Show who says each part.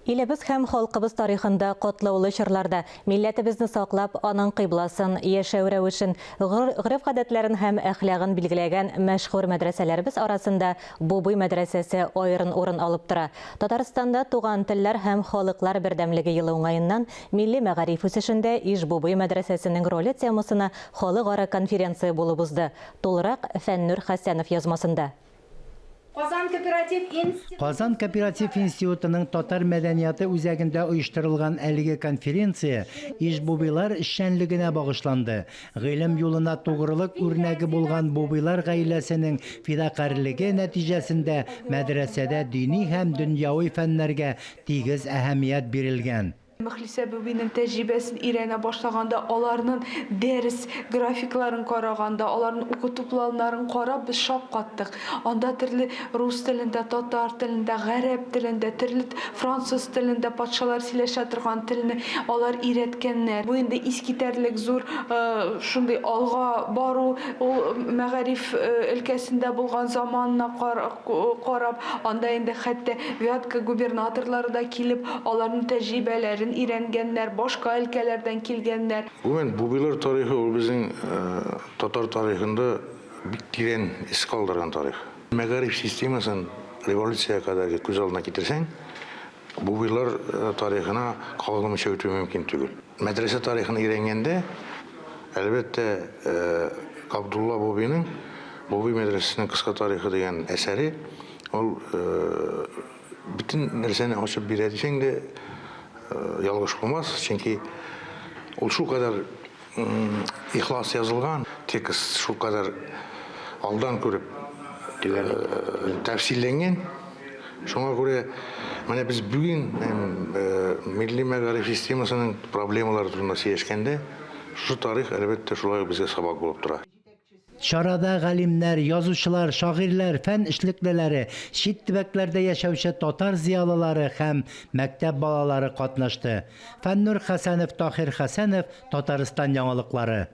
Speaker 1: Илебез һәм халкыбыз тарихында катлаулы чорларда милләтебезне саклап, аның кыйбласын, яшәү рәвешен, гореф-гадәтләрен һәм әхлагын билгеләгән мәшһүр мәдрәсәләребез арасында Бубый мәдрәсәсе аерым урын алып тора. Татарстанда туган телләр һәм халыклар бердәмлеге елы уңаеннан милли мәгариф үсешендә Иж Бубый мәдрәсәсенең роле темасына халыкара конференция булып узды. Тулырак Фәннүр Хәсәнов язмасында.
Speaker 2: Казан кооператив институтының татар мәдәнияты үзәгендә оештырылган әлеге конференция Иж Бубыйлар эшчәнлегенә багышланды. Гыйлем юлына тугрылык үрнәге булган Бубыйлар гаиләсенең фидакарлыгы нәтиҗәсендә мәдрәсәдә дини һәм дөньяви фәннәргә тигез әһәмият бирелгән.
Speaker 3: Мөхлисә Бубийның тәҗрибәсен өйрәнә башлаганда, аларның дәрес графикларын караганда, аларның укыту планнарын карап без шаккаттык. Анда төрле рус телендә, татар телендә, гарәп телендә, төрле француз телендә патшалар сөйләшә торган телне алар өйрәткәннәр. Бу инде искитәрлек зур шундый алга бару, ул мәгариф өлкәсендә булган заманына карап, анда инде хәтта Вятка губернаторлары да килеп, аларның тәҗрибәләрен ирәнгәннәр, башка өлкәләрдән килгәннәр.
Speaker 4: Бубыйлар тарихы ул безнең татар тарихында бик тирән ис калдырган тарих. Мәгариф системасын революция кадәр күз алдына китерсәң, Бубыйлар тарихына кагылмыйча үтү мөмкин түгел. Мәдрәсә тарихын өйрәнгәндә, әлбәттә, Абдулла Бубийның Бубый мәдрәсәсенең кыска тарихы дигән әсәре, ул бөтен нәрсәне ачып бирә дисәң дә ялгыш булмас, чөнки ул шул кадәр ихлас язылган, текст шул кадәр алдан күреп тәфсилләнгән. Шуңа күрә менә без бүген милли мәгариф системасының проблемалары турында сөйләшкәндә, шу тарих әлбәттә шулай безгә сабак булып тора.
Speaker 2: Шарада галимнәр, язучылар, шагыйрьләр, фән эшлеклеләре, чит төбәкләрдә яшәүче татар зиялылары һәм мәктәп балалары катнашты. Фәннүр Хәсәнов, Тахир Хәсәнов, Татарстан яңалыклары.